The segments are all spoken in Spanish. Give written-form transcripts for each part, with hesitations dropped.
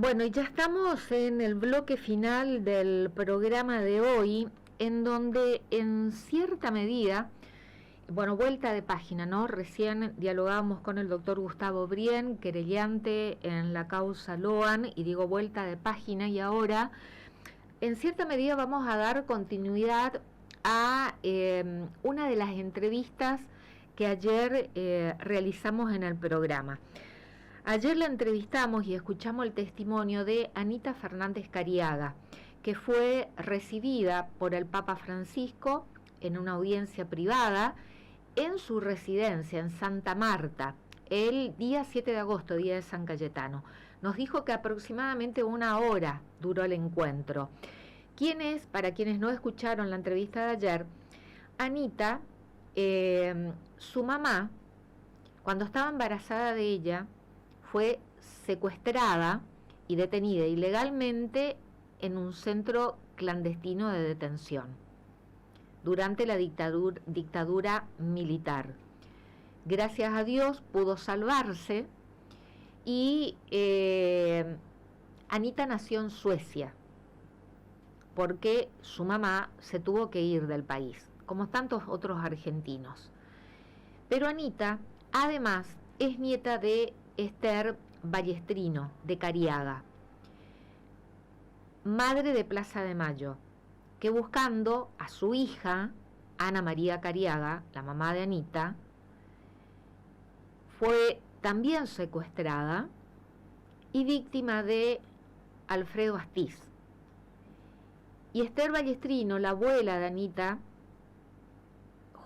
Bueno, y ya estamos en el bloque final del programa de hoy, en donde en cierta medida, bueno, vuelta de página, ¿no? Recién dialogábamos con el doctor Gustavo Brien, querellante en la causa Loan, y digo vuelta de página, y ahora, en cierta medida, vamos a dar continuidad a una de las entrevistas que ayer realizamos en el programa. Ayer la entrevistamos y escuchamos el testimonio de Anita Fernández Cariaga, que fue recibida por el Papa Francisco en una audiencia privada en su residencia en Santa Marta, el día 7 de agosto, día de San Cayetano. Nos dijo que aproximadamente 1 hora duró el encuentro. Para quienes no escucharon la entrevista de ayer, Anita, su mamá, cuando estaba embarazada de ella, fue secuestrada y detenida ilegalmente en un centro clandestino de detención durante la dictadura militar. Gracias a Dios pudo salvarse y Anita nació en Suecia porque su mamá se tuvo que ir del país, como tantos otros argentinos. Pero Anita, además, es nieta de Esther Ballestrino de Cariaga, madre de Plaza de Mayo, que buscando a su hija, Ana María Cariaga, la mamá de Anita, fue también secuestrada y víctima de Alfredo Astiz. Y Esther Ballestrino, la abuela de Anita,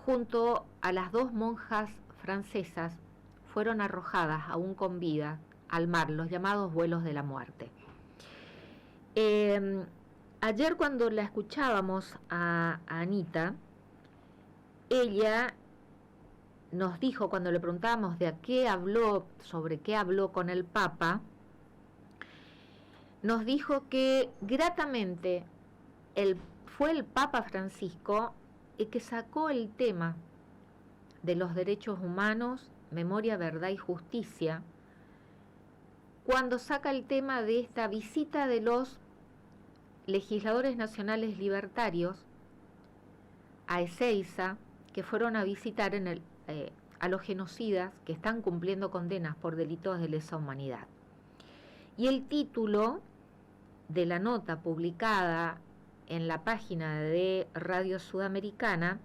junto a las 2 monjas francesas, fueron arrojadas aún con vida al mar, los llamados vuelos de la muerte. Ayer cuando la escuchábamos a Anita, ella nos dijo, cuando le preguntábamos sobre qué habló con el Papa, nos dijo que gratamente fue el Papa Francisco el que sacó el tema de los derechos humanos, memoria, verdad y justicia, cuando saca el tema de esta visita de los legisladores nacionales libertarios a Ezeiza, que fueron a visitar a los genocidas que están cumpliendo condenas por delitos de lesa humanidad. Y el título de la nota publicada en la página de Radio Sudamericana,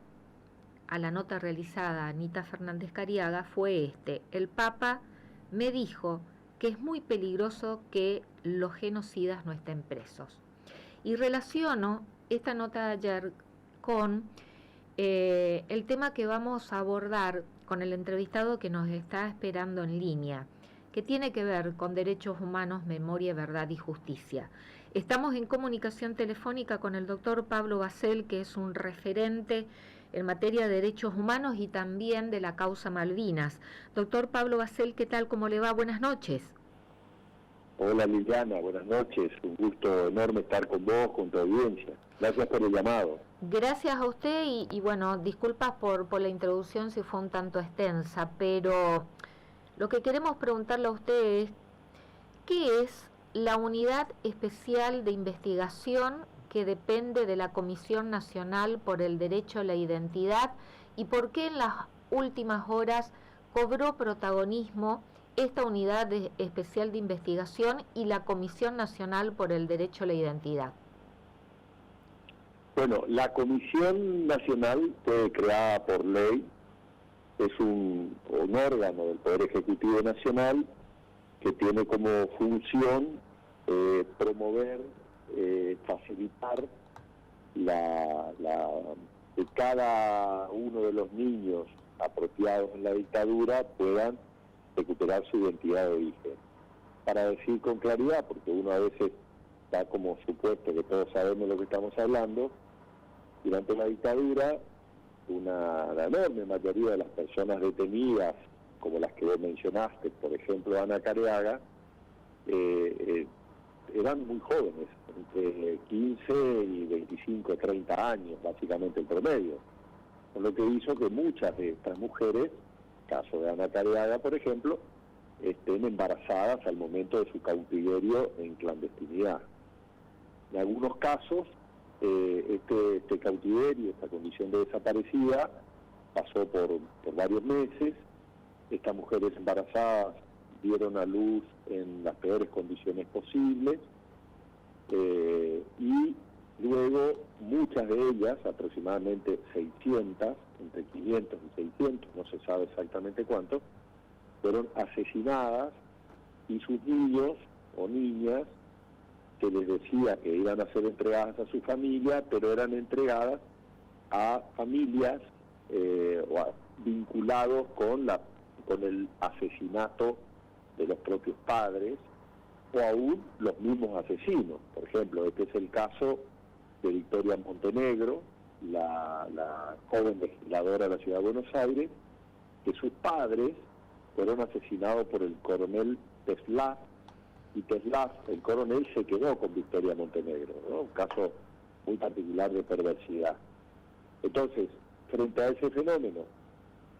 a la nota realizada a Anita Fernández Cariaga, fue el Papa me dijo que es muy peligroso que los genocidas no estén presos. Y relaciono esta nota de ayer con el tema que vamos a abordar con el entrevistado que nos está esperando en línea, que tiene que ver con derechos humanos, memoria, verdad y justicia. Estamos en comunicación telefónica con el doctor Pablo Basel, que es un referente en materia de derechos humanos y también de la causa Malvinas. Doctor Pablo Basel, ¿qué tal? ¿Cómo le va? Buenas noches. Hola Liliana, buenas noches. Un gusto enorme estar con vos, con tu audiencia. Gracias por el llamado. Gracias a usted y bueno, disculpas por la introducción si fue un tanto extensa, pero lo que queremos preguntarle a usted es, ¿qué es la Unidad Especial de Investigación que depende de la Comisión Nacional por el Derecho a la Identidad y por qué en las últimas horas cobró protagonismo esta Unidad Especial de Investigación y la Comisión Nacional por el Derecho a la Identidad? Bueno, la Comisión Nacional fue creada por ley, es un órgano del Poder Ejecutivo Nacional que tiene como función promover, facilitar que cada uno de los niños apropiados en la dictadura puedan recuperar su identidad de origen. Para decir con claridad, porque uno a veces da como supuesto que todos sabemos lo que estamos hablando, durante la dictadura la enorme mayoría de las personas detenidas, como las que vos mencionaste, por ejemplo Ana Cariaga, eran muy jóvenes, entre 15 y 25, 30 años, básicamente el promedio. Con lo que hizo que muchas de estas mujeres, caso de Ana Cariaga, por ejemplo, estén embarazadas al momento de su cautiverio en clandestinidad. En algunos casos, este cautiverio, esta condición de desaparecida, pasó por varios meses. Estas mujeres embarazadas dieron a luz en las peores condiciones posibles, y luego muchas de ellas, aproximadamente 600, entre 500 y 600, no se sabe exactamente cuántos, fueron asesinadas, y sus niños o niñas, se les decía que iban a ser entregadas a su familia, pero eran entregadas a familias vinculados con el asesinato de los propios padres, o aún los mismos asesinos. Por ejemplo, este es el caso de Victoria Montenegro, la joven legisladora de la Ciudad de Buenos Aires, que sus padres fueron asesinados por el coronel Teslaz, y Teslaz, el coronel, se quedó con Victoria Montenegro, ¿no? Un caso muy particular de perversidad. Entonces, frente a ese fenómeno,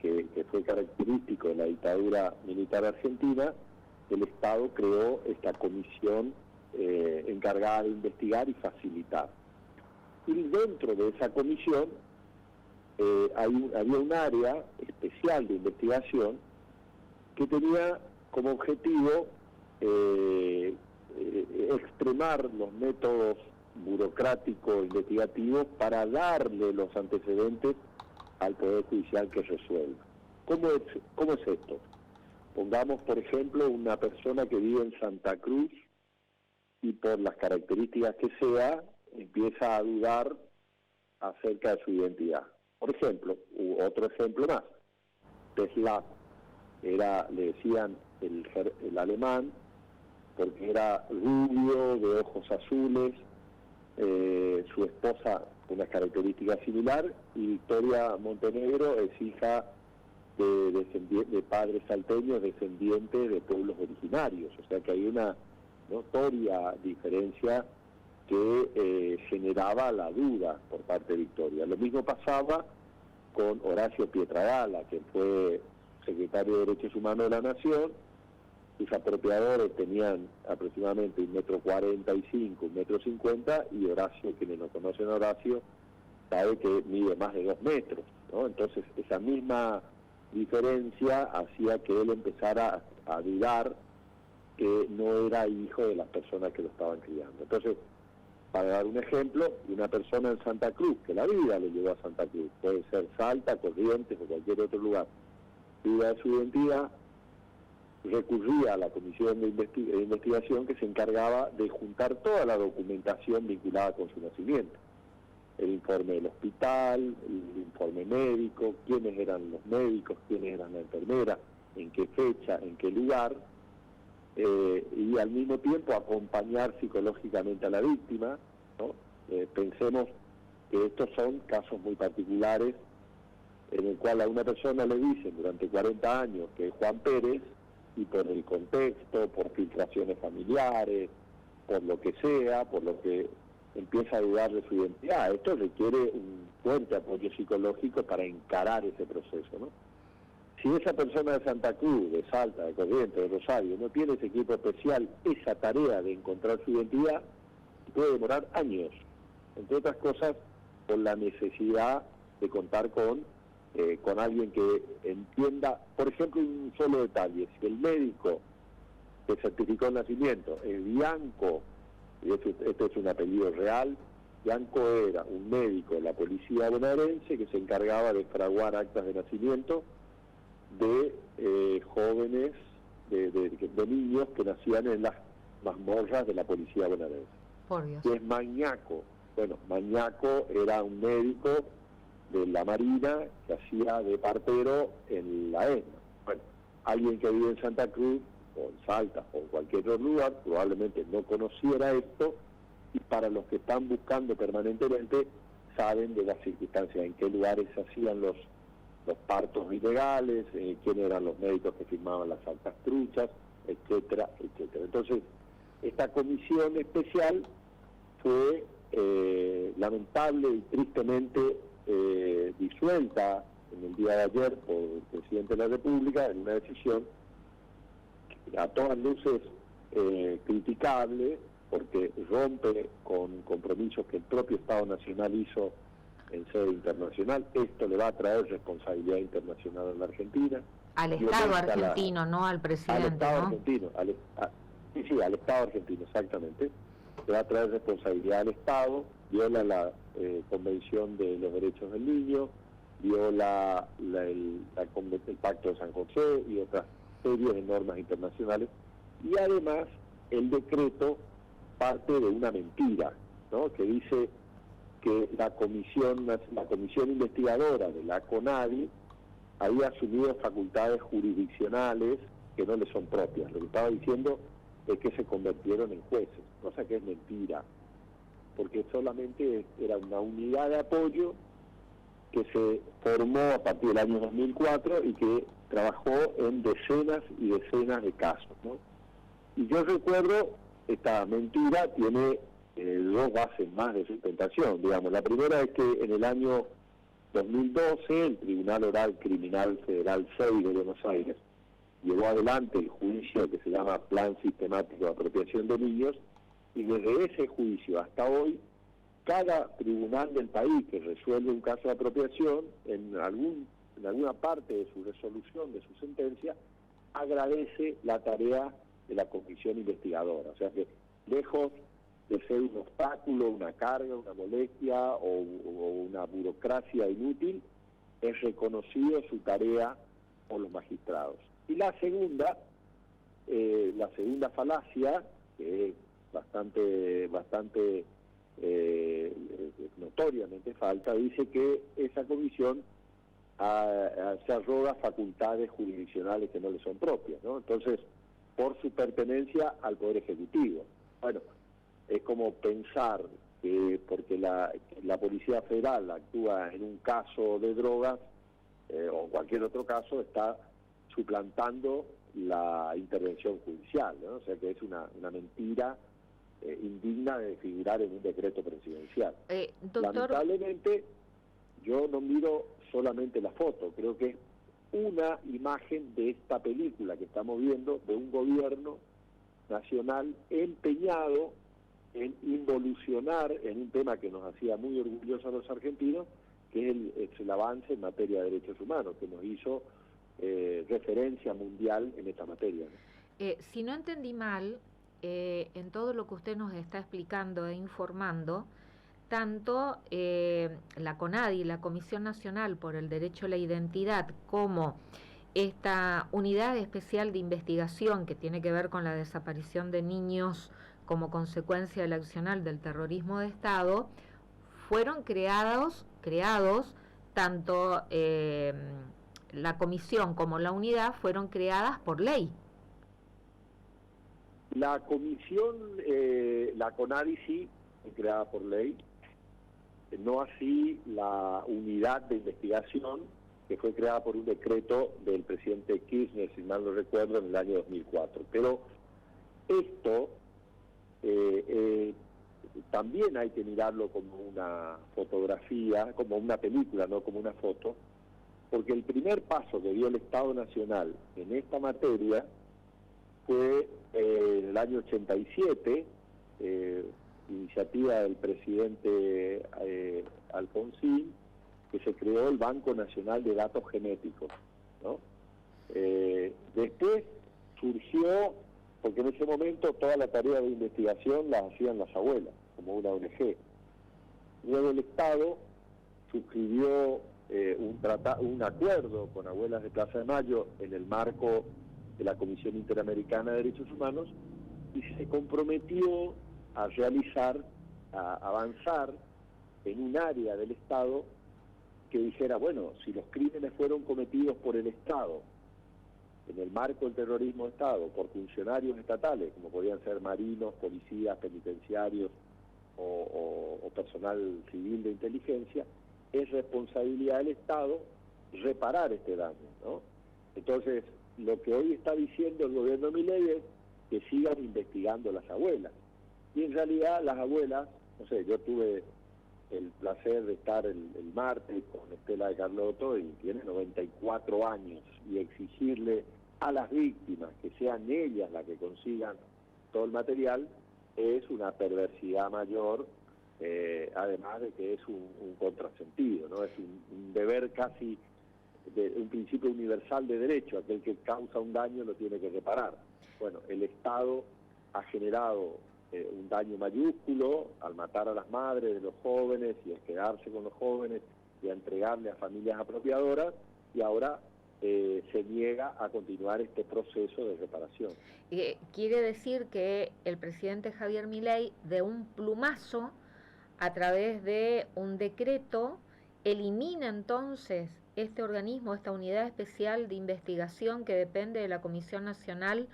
que fue característico de la dictadura militar argentina, el Estado creó esta comisión encargada de investigar y facilitar. Y dentro de esa comisión había un área especial de investigación que tenía como objetivo extremar los métodos burocráticos investigativos para darle los antecedentes al Poder Judicial que resuelva. ¿Cómo es esto? Pongamos, por ejemplo, una persona que vive en Santa Cruz y por las características que sea, empieza a dudar acerca de su identidad. Por ejemplo, otro ejemplo más, Teslaz le decían el alemán, porque era rubio, de ojos azules, su esposa una característica similar, y Victoria Montenegro es hija de padres salteños, descendientes de pueblos originarios, o sea que hay una notoria diferencia que generaba la duda por parte de Victoria. Lo mismo pasaba con Horacio Pietragala, que fue secretario de Derechos Humanos de la Nación. Sus apropiadores tenían aproximadamente 1,45 m, 1,50 m, y Horacio, quienes no conocen a Horacio, sabe que mide más de 2 metros, ¿no? Entonces, esa misma diferencia hacía que él empezara a dudar que no era hijo de las personas que lo estaban criando. Entonces, para dar un ejemplo, una persona en Santa Cruz, que la vida le llevó a Santa Cruz, puede ser Salta, Corrientes o cualquier otro lugar, duda de su identidad, recurría a la comisión de investigación que se encargaba de juntar toda la documentación vinculada con su nacimiento. El informe del hospital, el informe médico, quiénes eran los médicos, quiénes eran la enfermera, en qué fecha, en qué lugar, y al mismo tiempo acompañar psicológicamente a la víctima, ¿no? Pensemos que estos son casos muy particulares en el cual a una persona le dicen durante 40 años que es Juan Pérez, y por el contexto, por filtraciones familiares, por lo que sea, por lo que empieza a dudar de su identidad. Esto requiere un fuerte apoyo psicológico para encarar ese proceso, ¿no? Si esa persona de Santa Cruz, de Salta, de Corrientes, de Rosario, no tiene ese equipo especial, esa tarea de encontrar su identidad puede demorar años, entre otras cosas por la necesidad de contar con alguien que entienda, por ejemplo, un solo detalle: si el médico que certificó el nacimiento es Bianco, y este es un apellido real, Bianco era un médico de la policía bonaerense que se encargaba de fraguar actas de nacimiento de jóvenes, de niños que nacían en las mazmorras de la policía bonaerense. Por Dios. Y es Mañaco. Bueno, Mañaco era un médico de la Marina que hacía de partero en la ESMA. Bueno, alguien que vive en Santa Cruz o en Salta o en cualquier otro lugar probablemente no conociera esto, y para los que están buscando permanentemente saben de las circunstancias, en qué lugares se hacían los partos ilegales, quiénes eran los médicos que firmaban las actas truchas, etcétera, etcétera. Entonces, esta comisión especial fue lamentable y tristemente disuelta en el día de ayer por el presidente de la República en una decisión a todas luces criticable, porque rompe con compromisos que el propio Estado Nacional hizo en sede internacional. Esto le va a traer responsabilidad internacional a la Argentina. Al Estado argentino, no al presidente, al Estado ¿no? argentino, sí, al Estado argentino, exactamente. Le va a traer responsabilidad al Estado, viola la Convención de los Derechos del Niño, viola el Pacto de San José y otras series de normas internacionales, y además el decreto parte de una mentira, ¿no?, que dice que la comisión investigadora de la CONADI había asumido facultades jurisdiccionales que no le son propias. Lo que estaba diciendo es que se convirtieron en jueces, cosa que es mentira, porque solamente era una unidad de apoyo que se formó a partir del año 2004 y que trabajó en decenas y decenas de casos, ¿no? Y yo recuerdo, esta mentira tiene dos bases más de sustentación, digamos. La primera es que en el año 2012 el Tribunal Oral Criminal Federal 6 de Buenos Aires llevó adelante el juicio que se llama Plan Sistemático de Apropiación de Niños, y desde ese juicio hasta hoy, cada tribunal del país que resuelve un caso de apropiación, en alguna parte de su resolución, de su sentencia, agradece la tarea de la comisión investigadora. O sea que, lejos de ser un obstáculo, una carga, una molestia o una burocracia inútil, es reconocido su tarea por los magistrados. Y la segunda falacia, que es bastante notoriamente falsa, dice que esa comisión se arroga facultades jurisdiccionales que no le son propias, ¿no? Entonces, por su pertenencia al Poder Ejecutivo. Bueno, es como pensar que porque la Policía Federal actúa en un caso de drogas o cualquier otro caso, está suplantando la intervención judicial, ¿no? O sea que es una mentira indigna de figurar en un decreto presidencial. Doctor... Lamentablemente, yo no miro solamente la foto, creo que es una imagen de esta película que estamos viendo, de un gobierno nacional empeñado en involucionar en un tema que nos hacía muy orgullosos a los argentinos, que es el avance en materia de derechos humanos, que nos hizo referencia mundial en esta materia, ¿no? Si no entendí mal, en todo lo que usted nos está explicando e informando, tanto la CONADI, la Comisión Nacional por el Derecho a la Identidad, como esta unidad especial de investigación que tiene que ver con la desaparición de niños como consecuencia del accionar del terrorismo de Estado, fueron creados tanto la comisión como la unidad fueron creadas por ley. La comisión, la CONADI sí, fue creada por ley, no así la unidad de investigación, que fue creada por un decreto del presidente Kirchner, si mal no recuerdo, en el año 2004. Pero esto también hay que mirarlo como una fotografía, como una película, no como una foto, porque el primer paso que dio el Estado Nacional en esta materia fue en el año 87, iniciativa del presidente Alfonsín, que se creó el Banco Nacional de Datos Genéticos, ¿no? Después surgió, porque en ese momento toda la tarea de investigación la hacían las abuelas, como una ONG. Luego el Estado suscribió un acuerdo con Abuelas de Plaza de Mayo en el marco de la Comisión Interamericana de Derechos Humanos, y se comprometió a avanzar en un área del Estado que dijera, bueno, si los crímenes fueron cometidos por el Estado, en el marco del terrorismo de Estado, por funcionarios estatales, como podían ser marinos, policías, penitenciarios o personal civil de inteligencia, es responsabilidad del Estado reparar este daño, ¿no? Entonces, lo que hoy está diciendo el gobierno Milei es que sigan investigando las abuelas. Y en realidad las abuelas, no sé, yo tuve el placer de estar el martes con Estela de Carlotto, y tiene 94 años, y exigirle a las víctimas, que sean ellas las que consigan todo el material, es una perversidad mayor, además de que es un contrasentido, ¿no? Es un deber casi, un principio universal de derecho. Aquel que causa un daño lo tiene que reparar. Bueno, el Estado ha generado un daño mayúsculo al matar a las madres de los jóvenes y a quedarse con los jóvenes y a entregarle a familias apropiadoras, y ahora se niega a continuar este proceso de reparación. Quiere decir que el presidente Javier Milei, de un plumazo, a través de un decreto, elimina entonces este organismo, esta unidad especial de investigación que depende de la Comisión Nacional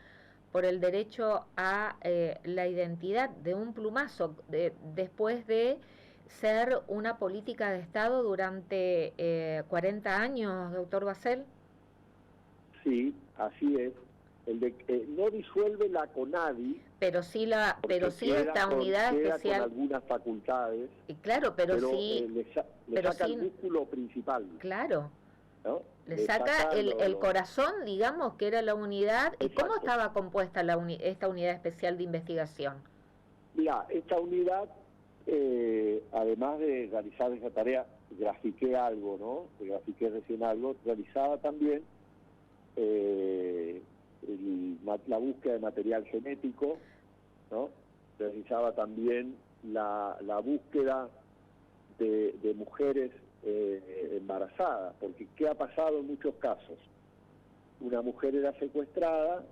por el Derecho a la Identidad, de un plumazo, después de ser una política de Estado durante 40 años, doctor Bassel. Sí, así es. No disuelve la CONADI, pero sí esta unidad especial con algunas facultades, claro, pero sí le saca el músculo principal, claro, ¿no? le saca el corazón, digamos, que era la unidad. Exacto. ¿Y cómo estaba compuesta esta unidad especial de investigación? Mira, esta unidad, además de realizar esa tarea, grafiqué algo, ¿no? Grafiqué recién algo, realizaba también la búsqueda de material genético, ¿no? Realizaba también la búsqueda de mujeres embarazadas, porque ¿qué ha pasado en muchos casos? Una mujer era secuestrada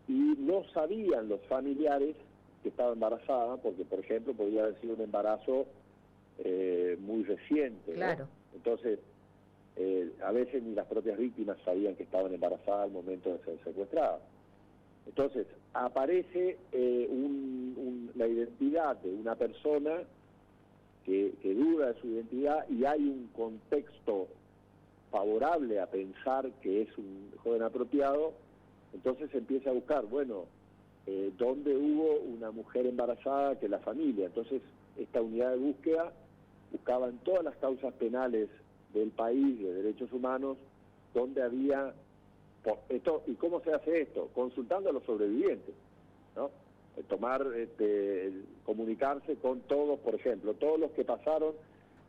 y no sabían los familiares que estaba embarazada, porque por ejemplo podía haber sido un embarazo muy reciente, ¿no? Claro. Entonces a veces ni las propias víctimas sabían que estaban embarazadas al momento de ser secuestradas. Entonces aparece la identidad de una persona que duda de su identidad, y hay un contexto favorable a pensar que es un joven apropiado. Entonces se empieza a buscar, bueno, ¿dónde hubo una mujer embarazada que la familia? Entonces esta unidad de búsqueda buscaba en todas las causas penales del país de derechos humanos donde había esto. ¿Y cómo se hace esto? Consultando a los sobrevivientes, ¿no? Comunicarse con todos, por ejemplo, todos los que pasaron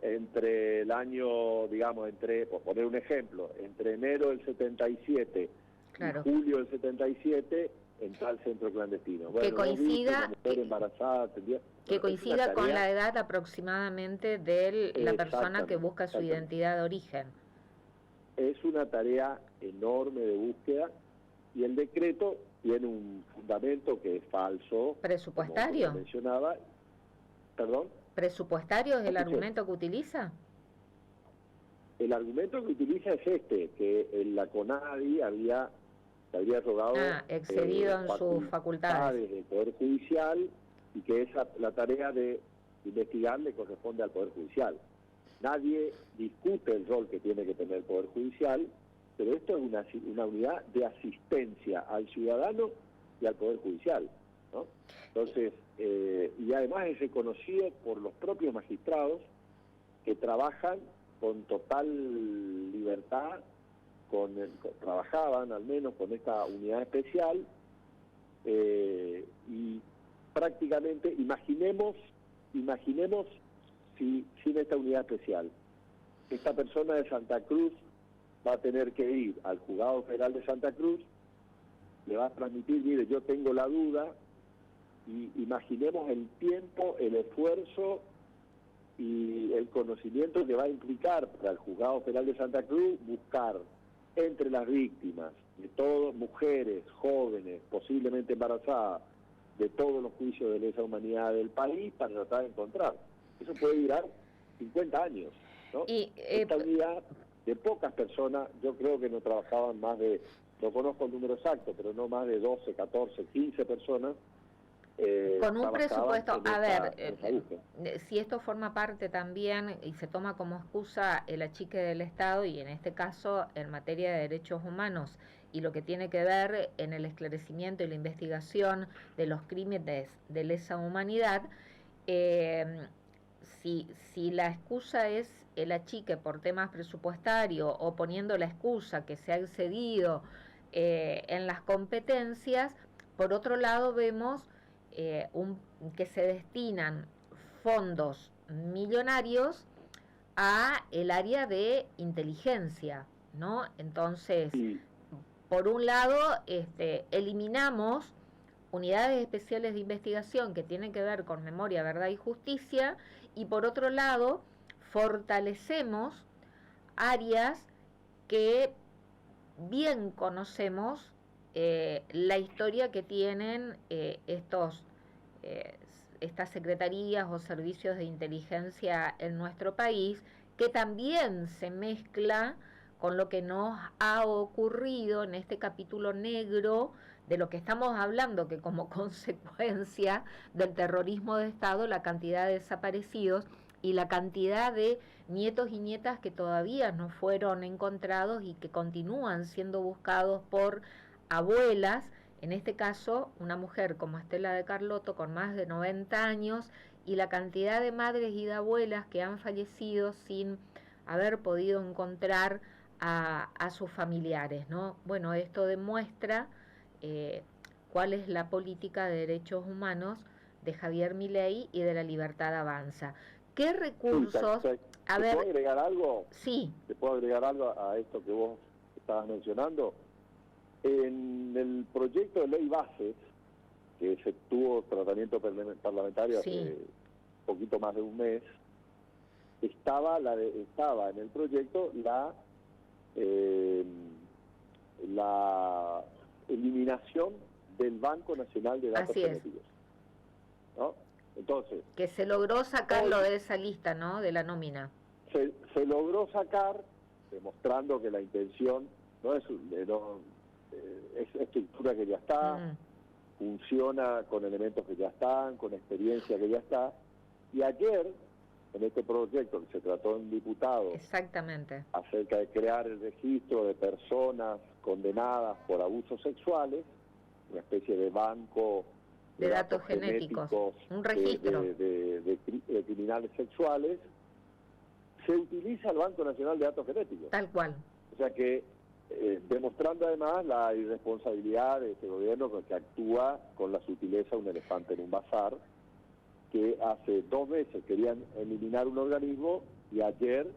entre el año, digamos, por poner un ejemplo, entre enero del 77 claro, y julio del 77 en tal centro clandestino. Bueno, que coincida, embarazada, coincida con la edad aproximadamente de la persona que busca su identidad de origen. Es una tarea enorme de búsqueda, y el decreto tiene un fundamento que es falso. ¿Presupuestario? Como mencionaba. ¿Perdón? ¿Presupuestario es el argumento que utiliza? El argumento que utiliza es que la CONADI se había rogado excedido en sus facultades del Poder Judicial, y que la tarea de investigar le corresponde al Poder Judicial. Nadie discute el rol que tiene que tener el Poder Judicial, pero esto es una unidad de asistencia al ciudadano y al Poder Judicial, ¿no? Entonces, y además es reconocido por los propios magistrados, que trabajan con total libertad, trabajaban al menos con esta unidad especial, y prácticamente imaginemos si sin esta unidad especial, esta persona de Santa Cruz va a tener que ir al Juzgado Federal de Santa Cruz, le va a transmitir, mire, yo tengo la duda, y imaginemos el tiempo, el esfuerzo y el conocimiento que va a implicar para el Juzgado Federal de Santa Cruz buscar entre las víctimas, de todas, mujeres, jóvenes, posiblemente embarazadas, de todos los juicios de lesa humanidad del país, para tratar de encontrar. Eso puede durar 50 años, ¿no? Esta unidad de pocas personas, yo creo que no trabajaban más de, no conozco el número exacto, pero no más de 12, 14, 15 personas. Con un presupuesto, si esto forma parte también y se toma como excusa el achique del Estado, y en este caso en materia de derechos humanos, y lo que tiene que ver en el esclarecimiento y la investigación de los crímenes de lesa humanidad, si la excusa es el achique por temas presupuestarios, o poniendo la excusa que se ha excedido en las competencias. Por otro lado, vemos que se destinan fondos millonarios a el área de inteligencia, ¿no? Entonces, por un lado, eliminamos unidades especiales de investigación que tienen que ver con memoria, verdad y justicia, y por otro lado, fortalecemos áreas que bien conocemos la historia que tienen estas secretarías o servicios de inteligencia en nuestro país, que también se mezcla con lo que nos ha ocurrido en este capítulo negro de lo que estamos hablando, que como consecuencia del terrorismo de Estado, la cantidad de desaparecidos y la cantidad de nietos y nietas que todavía no fueron encontrados y que continúan siendo buscados por abuelas, en este caso una mujer como Estela de Carlotto con más de 90 años, y la cantidad de madres y de abuelas que han fallecido sin haber podido encontrar a sus familiares, ¿no? Bueno, esto demuestra cuál es la política de derechos humanos de Javier Milei y de La Libertad Avanza. ¿Qué recursos? ¿Te puedo agregar algo? Sí. ¿Te puedo agregar algo a esto que vos estabas mencionando? En el proyecto de ley bases, que se tuvo tratamiento parlamentario hace poquito más de un mes, estaba en el proyecto la eliminación del Banco Nacional de Datos Genéticos, ¿no? Entonces, que se logró sacarlo de esa lista, ¿no? De la nómina. Se logró sacar, demostrando que la intención no es estructura que ya está, funciona con elementos que ya están, con experiencia que ya está. Y ayer, en este proyecto que se trató en diputados, exactamente, acerca de crear el registro de personas condenadas por abusos sexuales, una especie de banco de datos genéticos, un registro de criminales sexuales, se utiliza el Banco Nacional de Datos Genéticos. Tal cual. O sea que, demostrando además la irresponsabilidad de este gobierno que actúa con la sutileza de un elefante en un bazar, que hace 2 meses querían eliminar un organismo y ayer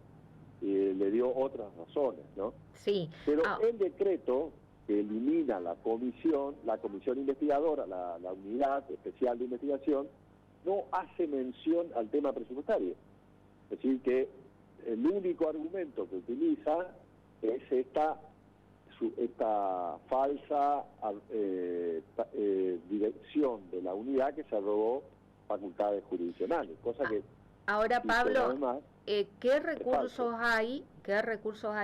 le dio otras razones, ¿no? Sí. Pero el decreto que elimina la comisión investigadora, la unidad especial de investigación, no hace mención al tema presupuestario. Es decir, que el único argumento que utiliza es esta falsa dirección de la unidad que se robó facultades jurisdiccionales, cosa que... Ahora, Pablo, además, ¿qué recursos hay?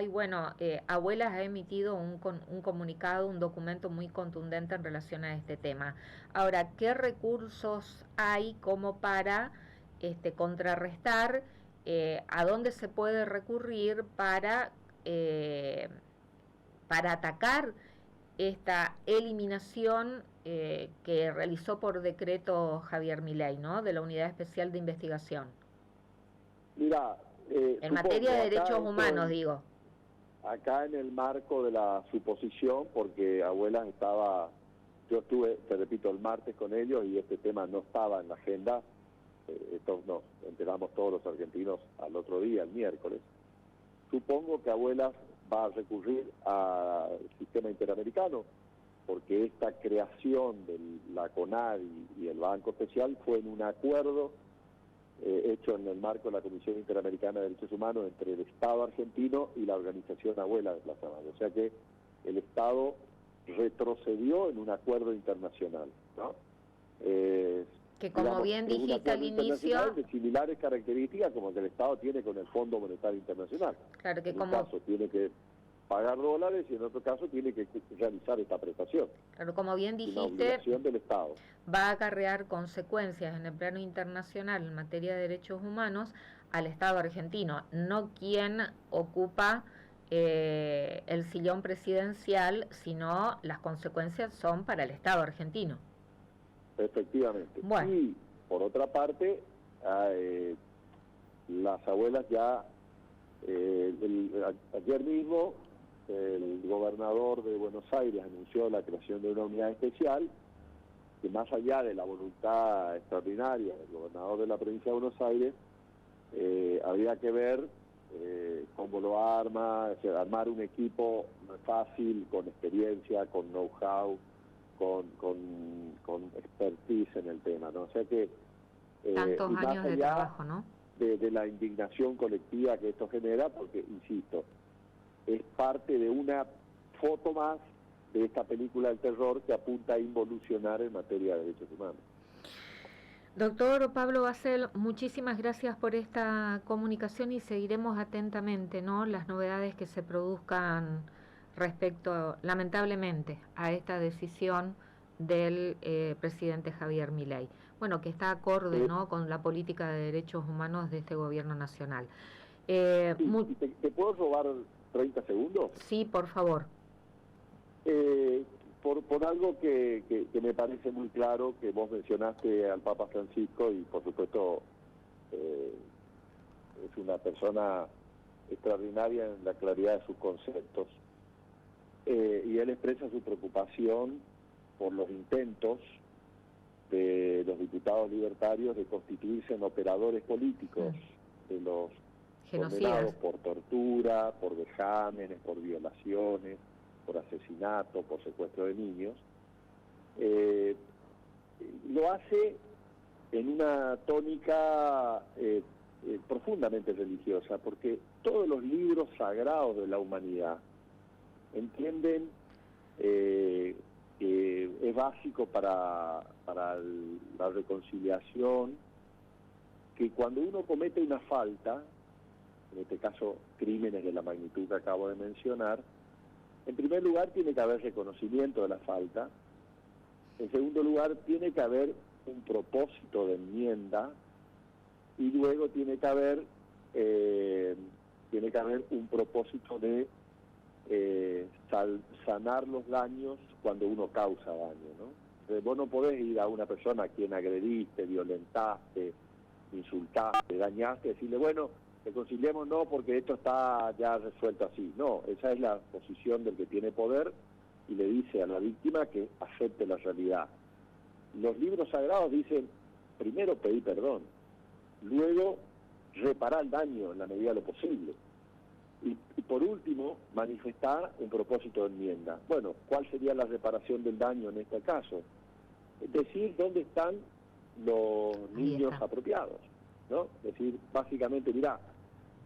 Bueno, Abuelas ha emitido un comunicado, un documento muy contundente en relación a este tema. Ahora, ¿qué recursos hay como para contrarrestar? ¿A dónde se puede recurrir para atacar esta eliminación que realizó por decreto Javier Milei, ¿no? De la Unidad Especial de Investigación? Mira, en materia de derechos humanos, digo. Acá en el marco de la suposición, porque Abuelas yo estuve, te repito, el martes con ellos y este tema no estaba en la agenda, esto nos enteramos todos los argentinos al otro día, el miércoles. Supongo que Abuelas va a recurrir al sistema interamericano, porque esta creación de la CONADI y el Banco Especial fue en un acuerdo hecho en el marco de la Comisión Interamericana de Derechos Humanos entre el Estado argentino y la organización Abuelas de Plaza Mayo. O sea que el Estado retrocedió en un acuerdo internacional, ¿no? Que como bien dijiste al inicio, de similares características como que el Estado tiene con el Fondo Monetario Internacional. Claro que en un caso tiene que pagar dólares y en otro caso tiene que realizar esta prestación. Claro, como bien dijiste, una obligación del Estado. Va a acarrear consecuencias en el plano internacional en materia de derechos humanos al Estado argentino, no quien ocupa el sillón presidencial, sino las consecuencias son para el Estado argentino. Efectivamente. Bueno. Y por otra parte, las abuelas ya ayer mismo el gobernador de Buenos Aires anunció la creación de una unidad especial, que más allá de la voluntad extraordinaria del gobernador de la provincia de Buenos Aires, habría que ver cómo lo arma. O sea, armar un equipo no es fácil, con experiencia, con know-how, con expertise en el tema, ¿no? O sea que tantos años de trabajo, ¿no? De la indignación colectiva que esto genera, porque, insisto, es parte de una foto más de esta película del terror que apunta a involucionar en materia de derechos humanos. Doctor Pablo Basel, muchísimas gracias por esta comunicación y seguiremos atentamente, ¿no?, las novedades que se produzcan respecto, lamentablemente, a esta decisión del presidente Javier Milei. Bueno, que está acorde, ¿no?, con la política de derechos humanos de este gobierno nacional. Sí, ¿te puedo robar 30 segundos? Sí, por favor. Por algo que me parece muy claro, que vos mencionaste al Papa Francisco, y por supuesto es una persona extraordinaria en la claridad de sus conceptos, y él expresa su preocupación por los intentos de los diputados libertarios de constituirse en operadores políticos de los condenados por tortura, por vejámenes, por violaciones, por asesinato, por secuestro de niños. Lo hace en una tónica profundamente religiosa, porque todos los libros sagrados de la humanidad entienden que es básico para la reconciliación, que cuando uno comete una falta, en este caso crímenes de la magnitud que acabo de mencionar, en primer lugar tiene que haber reconocimiento de la falta, en segundo lugar tiene que haber un propósito de enmienda, y luego tiene que haber un propósito de sanar los daños cuando uno causa daño, ¿no? Entonces, vos no podés ir a una persona a quien agrediste, violentaste, insultaste, dañaste, decirle, bueno, reconciliemos, no, porque esto está ya resuelto así. No, esa es la posición del que tiene poder, y le dice a la víctima que acepte la realidad. Los libros sagrados dicen, primero pedí perdón, luego reparar el daño en la medida de lo posible, y por último manifestar un propósito de enmienda. Bueno, ¿cuál sería la reparación del daño en este caso? Es decir, ¿dónde están los niños apropiados? ¿No? Es decir, básicamente, mirá,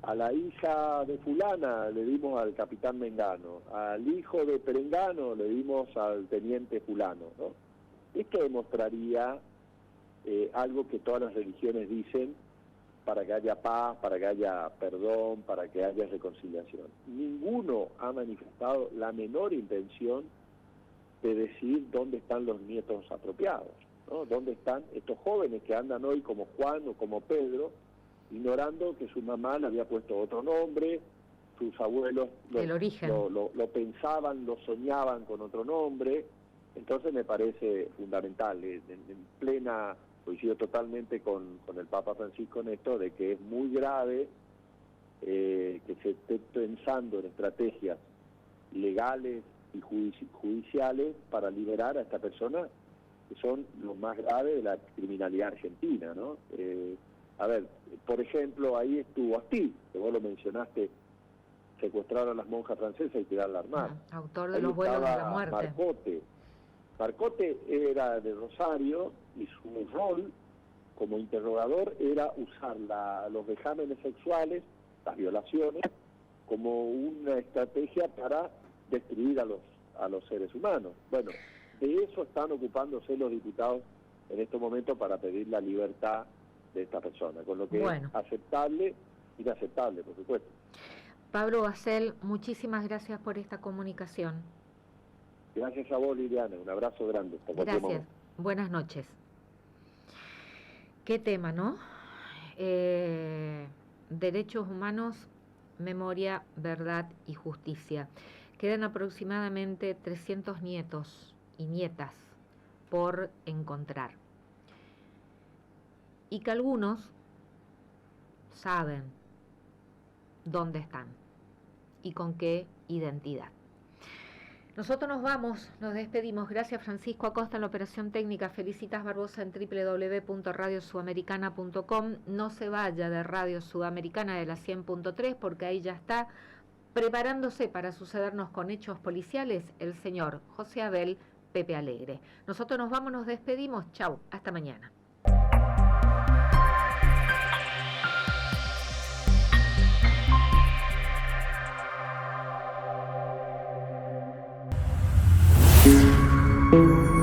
a la hija de fulana le dimos al capitán Mengano, al hijo de Perengano le dimos al teniente fulano, ¿no? Esto demostraría algo que todas las religiones dicen, para que haya paz, para que haya perdón, para que haya reconciliación. Ninguno ha manifestado la menor intención de decir dónde están los nietos apropiados, ¿no? ¿Dónde están estos jóvenes que andan hoy como Juan o como Pedro, ignorando que su mamá le había puesto otro nombre, sus abuelos lo pensaban, lo soñaban con otro nombre? Entonces me parece fundamental, en plena, coincido totalmente con el Papa Francisco en esto, de que es muy grave que se esté pensando en estrategias legales y judiciales para liberar a esta persona, que son lo más grave de la criminalidad argentina, ¿no? A ver, por ejemplo, ahí estuvo Astiz, que vos lo mencionaste, secuestrar a las monjas francesas y tirarla al mar. Autor de los vuelos de la muerte. Marcote era de Rosario, y su rol como interrogador era usar los vejámenes sexuales, las violaciones, como una estrategia para destruir a los seres humanos. Bueno, de eso están ocupándose los diputados en estos momentos para pedir la libertad de esta persona, con lo que es aceptable, inaceptable, por supuesto. Pablo Basel, muchísimas gracias por esta comunicación. Gracias a vos, Liliana, un abrazo grande. Gracias, buenas noches. Qué tema, ¿no? Derechos humanos, memoria, verdad y justicia. Quedan aproximadamente 300 nietos y nietas por encontrar. Y que algunos saben dónde están y con qué identidad. Nosotros nos vamos, nos despedimos. Gracias Francisco Acosta en la operación técnica. Felicitas Barbosa en www.radiosudamericana.com. No se vaya de Radio Sudamericana de la 100.3 porque ahí ya está preparándose para sucedernos con hechos policiales el señor José Abel Pepe Alegre. Nosotros nos vamos, nos despedimos. Chau, hasta mañana. Thank you.